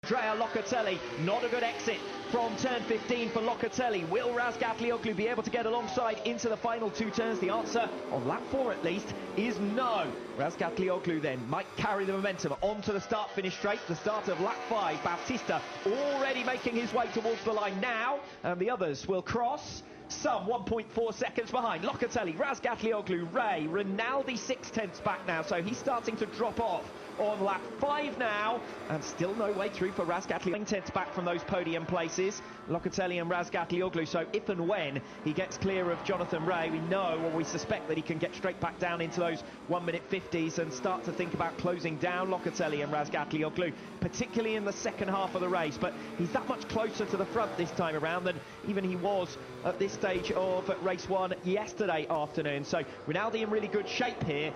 Andrea Locatelli, not a good exit from turn 15 for Locatelli. Will Razgatlıoğlu be able to get alongside into the final two turns? The answer on lap 4 at least is no. Razgatlıoğlu then might carry the momentum onto the start-finish straight. The start of lap 5, Bautista already making his way towards the line now, and the others will cross some 1.4 seconds behind. Locatelli, Razgatlıoğlu, Ray, Rinaldi 6/10 back now, so he's starting to drop off on lap 5 now, and still no way through for Razgatlıoğlu. 10ths back from those podium places, Locatelli and Razgatlıoğlu, so if and when he gets clear of Jonathan Ray, we know or we suspect that he can get straight back down into those 1-minute 50s and start to think about closing down Locatelli and Razgatlıoğlu, particularly in the second half of the race. But he's that much closer to the front this time around than even he was at this stage of race 1 yesterday afternoon. So Rinaldi in really good shape here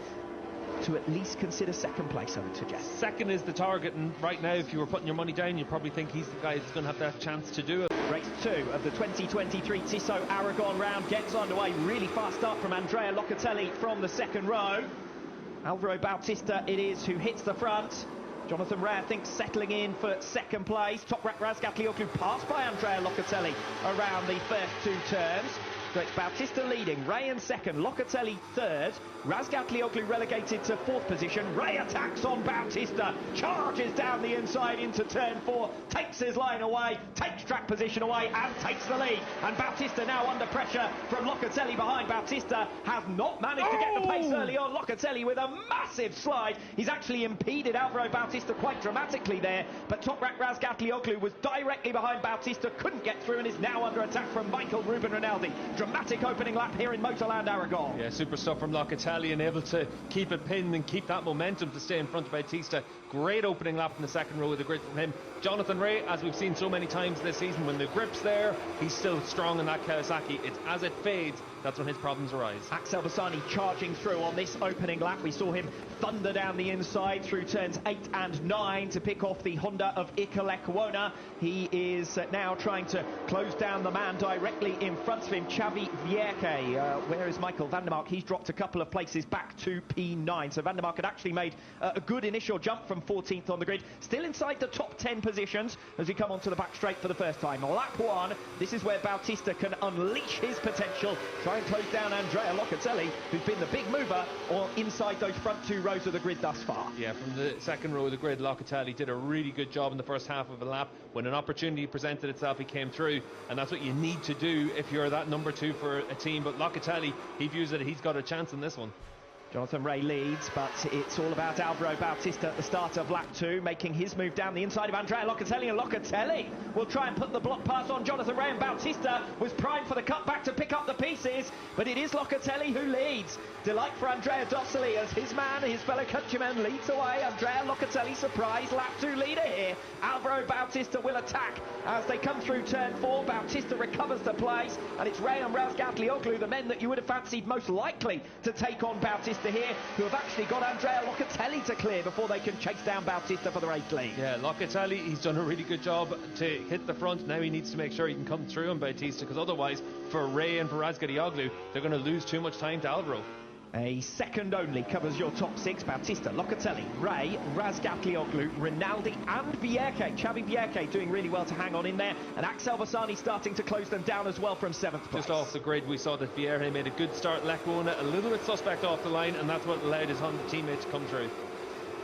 to at least consider second place, I would suggest. Second is the target, and right now if you were putting your money down, you probably think he's the guy that's going to have that chance to do it. Race 2 of the 2023 Tissot Aragon round gets underway. Really fast start from Andrea Locatelli from the second row. Alvaro Bautista it is who hits the front. Jonathan Ray, I think, settling in for second place. Toprak Razgatlıoğlu passed by Andrea Locatelli around the first two turns. So it's Bautista leading, Ray in second, Locatelli third, Razgatlıoğlu relegated to fourth position. Ray attacks on Bautista, charges down the inside into turn 4, takes his line away, takes track position away and takes the lead. And Bautista now under pressure from Locatelli behind. Bautista has not managed to get the pace early on. Locatelli with a massive slide. He's actually impeded Alvaro Bautista quite dramatically there, but Toprak Razgatlıoğlu was directly behind Bautista, couldn't get through and is now under attack from Michael Ruben Rinaldi. Dramatic opening lap here in MotorLand Aragón. Yeah, super stuff from Locatelli and able to keep it pinned and keep that momentum to stay in front of Bautista. Great opening lap in the second row with the grid from him. Jonathan Ray, as we've seen so many times this season, when the grip's there, he's still strong in that Kawasaki. It's as it fades, that's when his problems arise. Axel Bassani charging through on this opening lap. We saw him thunder down the inside through turns 8 and 9 to pick off the Honda of Iker. He is now trying to close down the man directly in front of him, Xavi Vierke. Where is Michael van der Mark? He's dropped a couple of places back to P9. So van der Mark had actually made a good initial jump from 14th on the grid. Still inside the top 10 positions as we come onto the back straight for the first time. Lap 1, this is where Bautista can unleash his potential, try and close down Andrea Locatelli, who's been the big mover or inside those front two rows of the grid thus far. Yeah, from the second row of the grid, Locatelli did a really good job in the first half of the lap. When an opportunity presented itself, he came through, and that's what you need to do if you're that number 2 for a team. But Locatelli, he views that he's got a chance in this one. Jonathan Ray leads, but it's all about Alvaro Bautista at the start of lap 2, making his move down the inside of Andrea Locatelli, and Locatelli will try and put the block pass on Jonathan Ray, and Bautista was primed for the cutback to pick up the pieces, but it is Locatelli who leads. Delight for Andrea Dossoli as his man, his fellow countryman, leads away. Andrea Locatelli, surprise lap 2 leader here. Alvaro Bautista will attack as they come through turn 4. Bautista recovers the place, and it's Ray and Razgatlıoğlu, the men that you would have fancied most likely to take on Bautista here, who have actually got Andrea Locatelli to clear before they can chase down Bautista for the race lead. Yeah, Locatelli, he's done a really good job to hit the front. Now he needs to make sure he can come through on Bautista, because otherwise for Ray and for Razgatlıoğlu, they're going to lose too much time to Alvaro. A second only covers your top 6. Bautista, Locatelli, Ray, Razgatlıoğlu, Rinaldi and Vierke. Xavi Vierke doing really well to hang on in there, and Axel Bassani starting to close them down as well from 7th place. Just off the grid, we saw that Vierke made a good start. Lecona a little bit suspect off the line, and that's what allowed his Honda teammate to come through.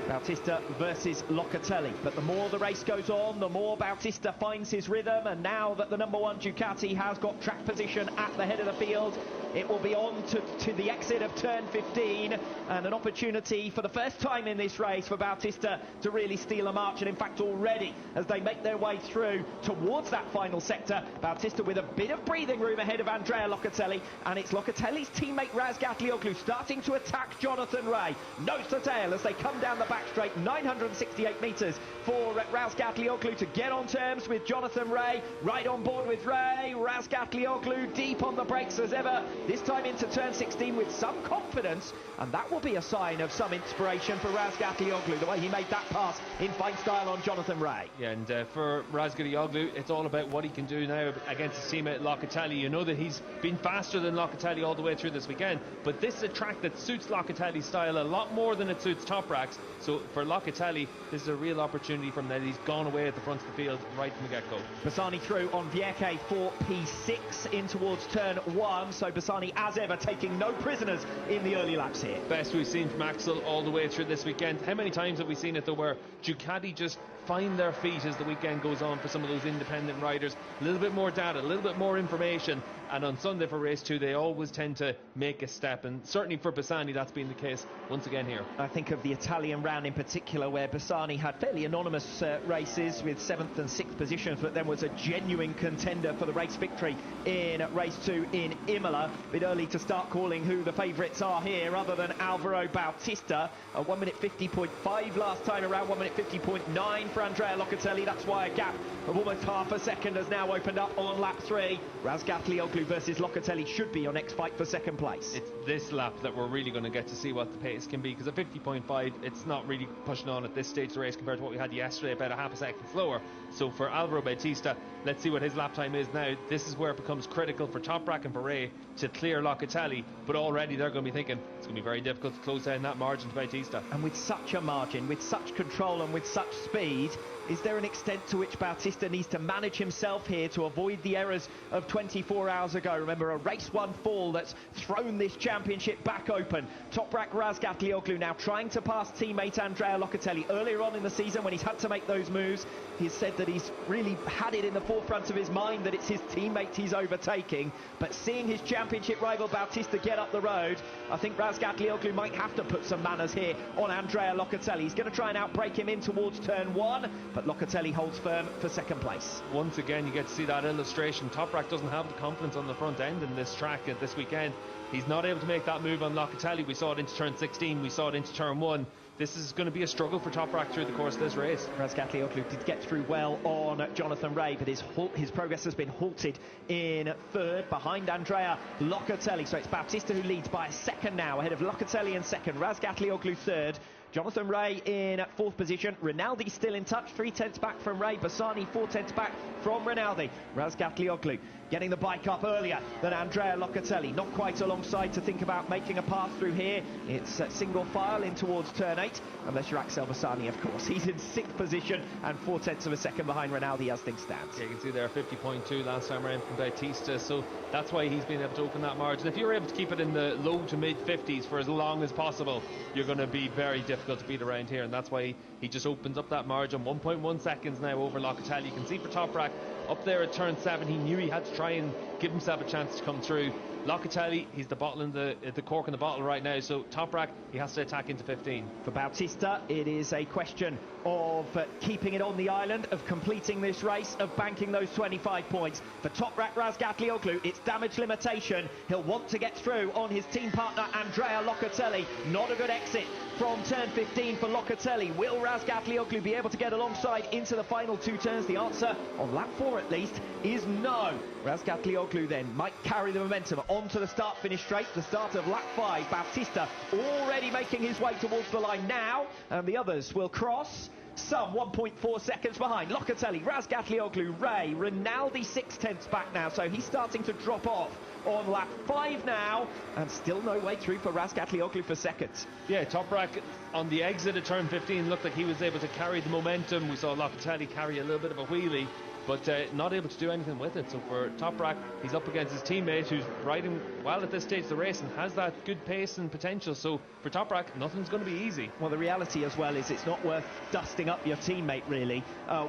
Bautista versus Locatelli, but the more the race goes on, the more Bautista finds his rhythm, and now that the number 1 Ducati has got track position at the head of the field, it will be on to the exit of turn 15, and an opportunity for the first time in this race for Bautista to really steal a march. And in fact already, as they make their way through towards that final sector, Bautista with a bit of breathing room ahead of Andrea Locatelli, and it's Locatelli's teammate Razgatlıoğlu starting to attack Jonathan Ray, nose to tail as they come down the back straight. 968 metres for Razgatlıoğlu to get on terms with Jonathan Ray, right on board with Ray. Razgatlıoğlu deep on the brakes as ever. this time into turn 16 with some confidence, and that will be a sign of some inspiration for Razgatlıoğlu, the way he made that pass in fine style on Jonathan Rea. Yeah, and for Razgatlıoğlu, it's all about what he can do now against his teammate Locatelli. You know that he's been faster than Locatelli all the way through this weekend, but this is a track that suits Locatelli's style a lot more than it suits Toprak's. So for Locatelli, this is a real opportunity from that. He's gone away at the front of the field right from the get-go. Bassani through on Vierke for P6 in towards turn 1, so Bassani as ever taking no prisoners in the early laps here. Best we've seen from Axel all the way through this weekend. How many times have we seen it though where Ducati just find their feet as the weekend goes on for some of those independent riders? A little bit more data, a little bit more information, and on Sunday for race 2 they always tend to make a step, and certainly for Bassani that's been the case once again here. I think of the Italian round in particular, where Bassani had fairly anonymous races with 7th and 6th positions, but then was a genuine contender for the race victory in race 2 in Imola. A bit early to start calling who the favourites are here, other than Alvaro Bautista. 1 minute 50.5 last time around, 1 minute 50.9 for Andrea Locatelli. That's why a gap of almost half a second has now opened up on lap 3. Razgatlıoğlu versus Locatelli should be your next fight for second place. It's this lap that we're really going to get to see what the pace can be, because at 50.5 it's not really pushing on at this stage of the race compared to what we had yesterday, about a half a second slower. So for Alvaro Bautista, let's see what his lap time is now. This is where it becomes critical for Toprak and for Rea to clear Locatelli, but already they're going to be thinking it's going to be very difficult to close down that margin to Bautista. And with such a margin, with such control and with such speed, is there an extent to which Bautista needs to manage himself here to avoid the errors of 24 hours ago? Remember, a race 1 fall that's thrown this championship back open. Toprak Razgatlıoğlu now trying to pass teammate Andrea Locatelli. Earlier on in the season, when he's had to make those moves, he's said that he's really had it in the forefront of his mind that it's his teammate he's overtaking. But seeing his championship rival Bautista get up the road, I think Razgatlıoğlu might have to put some manners here on Andrea Locatelli. He's going to try and outbrake him in towards turn 1, but Locatelli holds firm for second place. Once again, you get to see that illustration. Toprak doesn't have the confidence on the front end in this track at this weekend. He's not able to make that move on Locatelli. We saw it into turn 16, we saw it into turn 1. This is going to be a struggle for Toprak through the course of this race. Razgatlıoğlu did get through well on Jonathan Rea, but his progress has been halted in 3rd behind Andrea Locatelli. So it's Bautista who leads by a second now, ahead of Locatelli in 2nd, Razgatlıoğlu 3rd. Jonathan Rea in 4th position. Rinaldi still in touch, 3/10 back from Rea. Bassani 4/10 back from Rinaldi. Razgatlıoğlu getting the bike up earlier than Andrea Locatelli. Not quite alongside to think about making a pass through here. It's single file in towards turn 8, unless you're Axel Bassani, of course. He's in 6th position and 4/10 of a second behind Rinaldi as things stand. Yeah, you can see there 50.2 last time around from Bautista, so that's why he's been able to open that margin. If you're able to keep it in the low to mid 50s for as long as possible, you're going to be very difficult to beat around here, and that's why he just opens up that margin. 1.1 seconds now over Locatelli. You can see for Toprak up there at turn 7, he knew he had to try and give himself a chance to come through. Locatelli, he's the bottle in the cork in the bottle right now, so Toprak, he has to attack into 15. For Bautista, it is a question of keeping it on the island, of completing this race, of banking those 25 points. For Toprak Razgatlıoğlu, it's damage limitation. He'll want to get through on his team partner Andrea Locatelli. Not a good exit from turn 15 for Locatelli. Will Razgatlıoğlu be able to get alongside into the final 2 turns? The answer, on lap 4 at least, is no. Razgatlıoğlu then might carry the momentum onto the start-finish straight. The start of lap 5. Bautista already making his way towards the line now, and the others will cross some 1.4 seconds behind. Locatelli, Razgatlıoğlu, Rea, Rinaldi 6/10 back now, so he's starting to drop off on lap 5 now, and still no way through for Razgatlıoğlu for seconds. Yeah, Toprak on the exit of turn 15 looked like he was able to carry the momentum. We saw Locatelli carry a little bit of a wheelie, but not able to do anything with it. So for Toprak, he's up against his teammate who's riding well at this stage of the race and has that good pace and potential. So for Toprak, nothing's going to be easy. Well, the reality as well is it's not worth dusting up your teammate, really,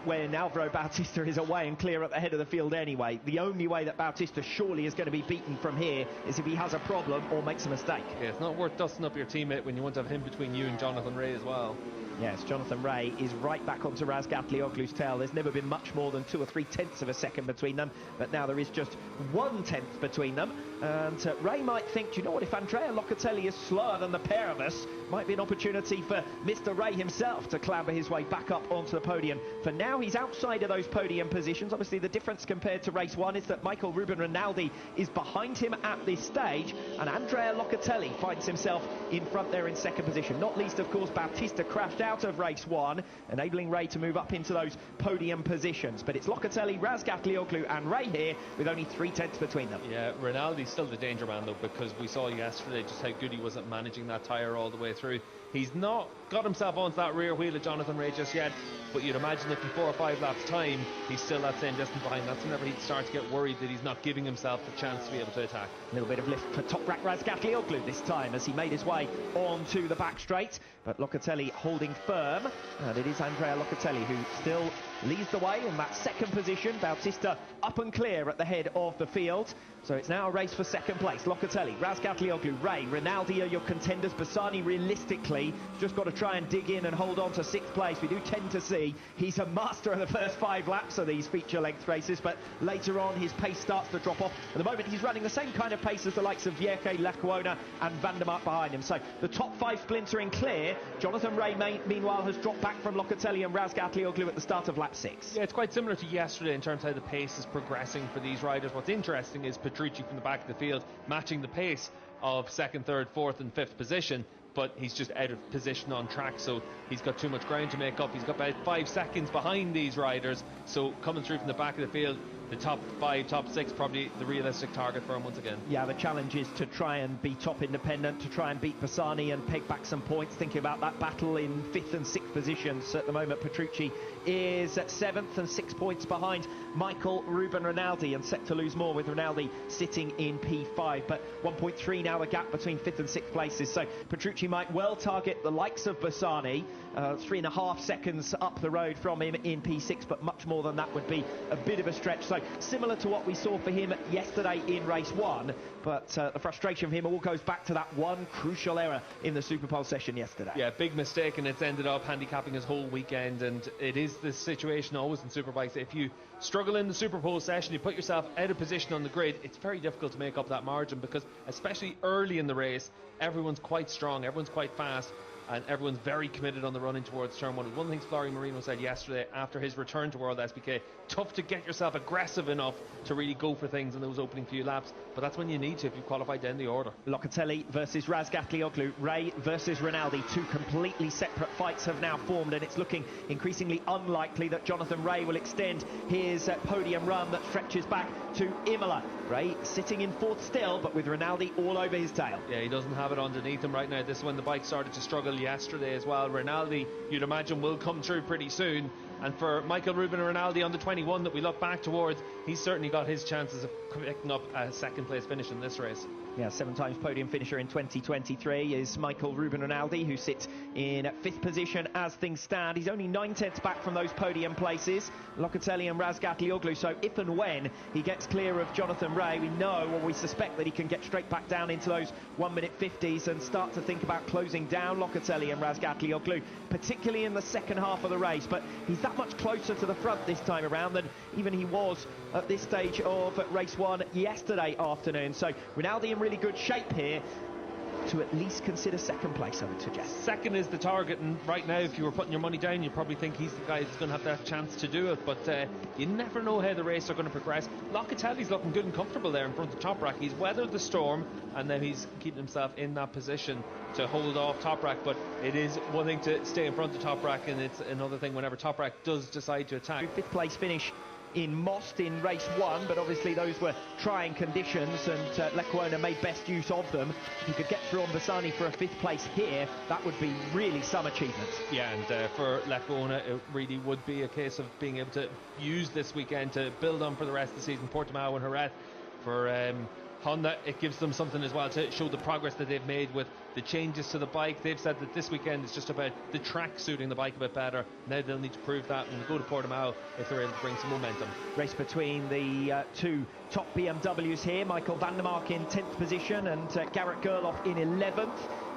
when Alvaro Bautista is away and clear at the head of the field anyway. The only way that Bautista surely is going to be beaten from here is if he has a problem or makes a mistake. Yeah, it's not worth dusting up your teammate when you want to have him between you and Jonathan Rea as well. Yes, Jonathan Rea is right back onto Razgatlıoğlu's tail. There's never been much more than 2 or 3 tenths of a second between them, but now there is just 1 tenth between them. And Rea might think, do you know what, if Andrea Locatelli is slower than the pair of us, might be an opportunity for Mr. Rea himself to clamber his way back up onto the podium. For now, he's outside of those podium positions. Obviously, the difference compared to race 1 is that Michael Ruben Rinaldi is behind him at this stage, and Andrea Locatelli finds himself in front there in second position. Not least, of course, Bautista crashed out of race 1, enabling Rea to move up into those podium positions. But it's Locatelli, Razgatlıoğlu and Rea here with only 3 tenths between them. Yeah, Rinaldi's still the danger man, though, because we saw yesterday just how good he was at managing that tyre all the way through. He's not got himself onto that rear wheel of Jonathan Rea just yet, but you'd imagine if in 4 or 5 laps time he's still that same distance behind. That's whenever he'd start to get worried that he's not giving himself the chance to be able to attack. A little bit of lift for Toprak Razgatlıoğlu this time as he made his way onto the back straight, but Locatelli holding firm, and it is Andrea Locatelli who still leads the way in that second position. Bautista up and clear at the head of the field. So it's now a race for second place. Locatelli, Razgatlıoğlu, Rea, Rinaldi are your contenders. Bassani realistically just got to try and dig in and hold on to 6th place. We do tend to see he's a master of the first 5 laps of these feature-length races, but later on his pace starts to drop off. At the moment he's running the same kind of pace as the likes of Vierke, Lecuona and Van der Mark behind him. So the top 5 splintering clear. Jonathan Rea meanwhile has dropped back from Locatelli and Razgatlıoğlu at the start of lap 6. Yeah, it's quite similar to yesterday in terms of how the pace is progressing for these riders. What's interesting is Petrucci from the back of the field matching the pace of 2nd, 3rd, 4th and 5th position, but he's just out of position on track, so he's got too much ground to make up. He's got about 5 seconds behind these riders, so coming through from the back of the field, the top 5, top 6 probably the realistic target for him once again. Yeah, the challenge is to try and be top independent, to try and beat Bassani and peg back some points. Thinking about that battle in 5th and 6th positions at the moment, Petrucci is at 7th and 6 points behind Michael Ruben Rinaldi, and set to lose more with Rinaldi sitting in P5, but 1.3 now the gap between 5th and 6th places, so Petrucci might well target the likes of Bassani, 3.5 seconds up the road from him in P6, but much more than that would be a bit of a stretch. So similar to what we saw for him yesterday in race 1, but the frustration for him all goes back to that one crucial error in the Superpole session yesterday. Yeah, big mistake, and it's ended up handicapping his whole weekend, and it is this situation always in Superbikes. If you struggle in the Superpole session, you put yourself out of position on the grid, it's very difficult to make up that margin, because especially early in the race, everyone's quite strong, everyone's quite fast, and everyone's very committed on the running towards turn 1. One of the things Florian Marino said yesterday after his return to World SBK, tough to get yourself aggressive enough to really go for things in those opening few laps, but that's when you need to if you've qualified down the order. Locatelli versus Razgatlıoğlu, Rea versus Rinaldi, 2 completely separate fights have now formed, and it's looking increasingly unlikely that Jonathan Rea will extend his podium run that stretches back to Imola. Rea sitting in 4th still, but with Rinaldi all over his tail. Yeah, he doesn't have it underneath him right now. This is when the bike started to struggle yesterday as well. Rinaldi, you'd imagine, will come through pretty soon, and for Michael Ruben Rinaldi on the 21 that we look back towards, he's certainly got his chances of picking up a 2nd place finish in this race. Yeah, 7 times podium finisher in 2023 is Michael Ruben Rinaldi, who sits in 5th position as things stand. He's only 9 tenths back from those podium places, Locatelli and Razgatlıoğlu, so if and when he gets clear of Jonathan Rea, we know, or we suspect, that he can get straight back down into those 1-minute 50s and start to think about closing down Locatelli and Razgatlıoğlu, particularly in the second half of the race. But he's that much closer to the front this time around than even he was at this stage of race 1 yesterday afternoon. So Rinaldi in really good shape here to at least consider 2nd place, I would suggest. 2nd is the target, and right now if you were putting your money down, you probably think he's the guy that's going to have that chance to do it, but you never know how the race are going to progress. Locatelli's looking good and comfortable there in front of Toprak. He's weathered the storm, and now he's keeping himself in that position to hold off Toprak, but it is one thing to stay in front of Toprak, and it's another thing whenever Toprak does decide to attack. 5th place finish in Most in race 1, but obviously those were trying conditions, and Lecuona made best use of them. If you could get through on Bassani for a 5th place here, that would be really some achievement. Yeah, and for Lecuona it really would be a case of being able to use this weekend to build on for the rest of the season. Portimao and Jerez for Honda, it gives them something as well to show the progress that they've made with the changes to the bike. They've said that this weekend is just about the track suiting the bike a bit better. Now they'll need to prove that when they go to Portimao if they're able to bring some momentum. Race between the 2 top BMWs here. Michael van der Mark in 10th position and Garrett Gerloff in 11th.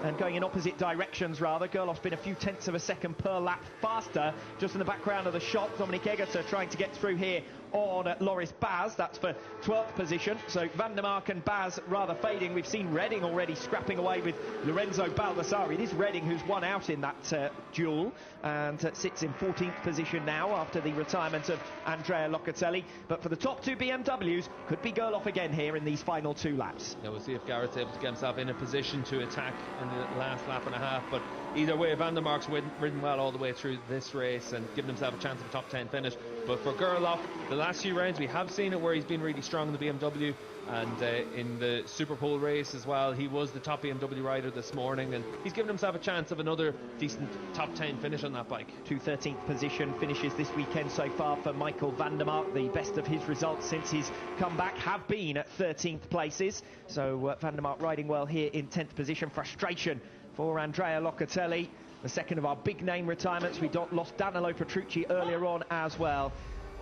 and going in opposite directions rather. Gerloff's been a few tenths of a second per lap faster. Just in the background of the shot, Dominic Egerter trying to get through here on Loris Baz. That's for 12th position. So Van der Mark and Baz rather fading. We've seen Redding already scrapping away with Lorenzo Baldassari. It is Redding who's won out in that duel and sits in 14th position now after the retirement of Andrea Locatelli. But for the top two BMWs, could be Gerloff again here in these final 2 laps. Yeah, we'll see if Garrett's able to get himself in a position to attack in the last lap and a half. But either way, Van der Mark's ridden well all the way through this race and given himself a chance of a top 10 finish. But for Gerloff, the last few rounds we have seen it where he's been really strong in the BMW, and in the Super Pole race as well, he was the top BMW rider this morning, and he's given himself a chance of another decent top 10 finish on that bike. 2 13th position finishes this weekend so far for Michael van der Mark. The best of his results since his comeback have been at 13th places. So van der Mark riding well here in 10th position. Frustration for Andrea Locatelli, the second of our big name retirements. We lost Danilo Petrucci earlier on as well.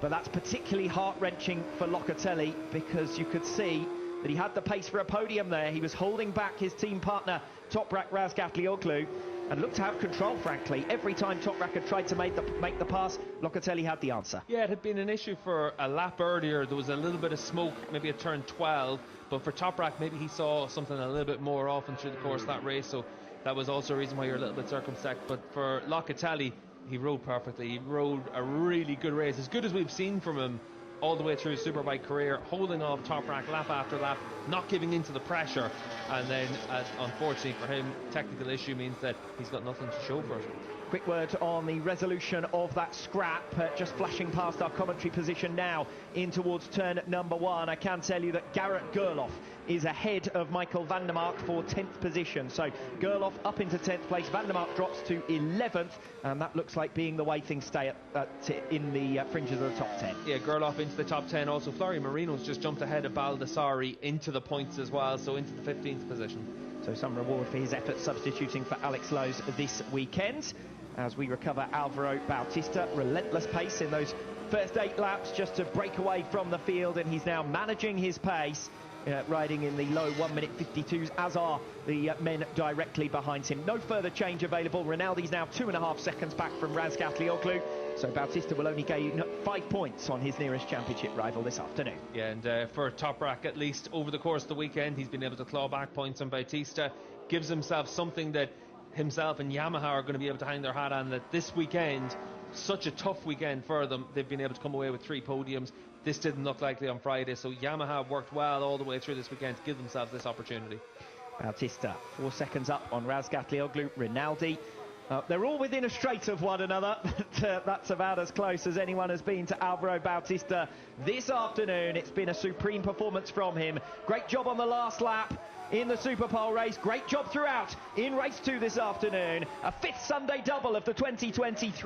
But that's particularly heart-wrenching for Locatelli because you could see that he had the pace for a podium there. He was holding back his team partner, Toprak Razgatlıoğlu, and looked to have control, frankly. Every time Toprak had tried to make the pass, Locatelli had the answer. Yeah, it had been an issue for a lap earlier. There was a little bit of smoke, maybe at turn 12. But for Toprak, maybe he saw something a little bit more often through the course of that race. So that was also a reason why you're a little bit circumspect. But for Locatelli, he rode perfectly. He rode a really good race, as good as we've seen from him all the way through his Superbike career, holding off Toprak lap after lap, not giving into the pressure. And then, unfortunately for him, technical issue means that he's got nothing to show for it. Quick word on the resolution of that scrap, just flashing past our commentary position now in towards turn number 1. I can tell you that Garrett Gerloff is ahead of Michael van der Mark for 10th position. So Gerloff up into 10th place, van der Mark drops to 11th, and that looks like being the way things stay in the fringes of the top 10. Yeah, Gerloff into the top 10. Also, Florio Marino's just jumped ahead of Baldassari into the points as well, so into the 15th position. So some reward for his efforts substituting for Alex Lowe's this weekend. As we recover Alvaro Bautista, relentless pace in those first 8 laps just to break away from the field, and he's now managing his pace, riding in the low 1 minute 52s, as are the men directly behind him. No further change available. Rinaldi's now 2.5 seconds back from Razgatlıoğlu, so Bautista will only gain 5 points on his nearest championship rival this afternoon. Yeah, and for Toprak, at least over the course of the weekend, he's been able to claw back points on Bautista, gives himself something that himself and Yamaha are going to be able to hang their hat on, that this weekend, such a tough weekend for them, they've been able to come away with 3 podiums. This didn't look likely on Friday, so Yamaha worked well all the way through this weekend to give themselves this opportunity. Bautista 4 seconds up on Razgatlıoğlu, Rinaldi. They're all within a straight of one another, but that's about as close as anyone has been to Alvaro Bautista this afternoon. It's been a supreme performance from him. Great job on the last lap in the Super Pole race. Great job throughout in race 2 this afternoon. A 5th Sunday double of the 2023.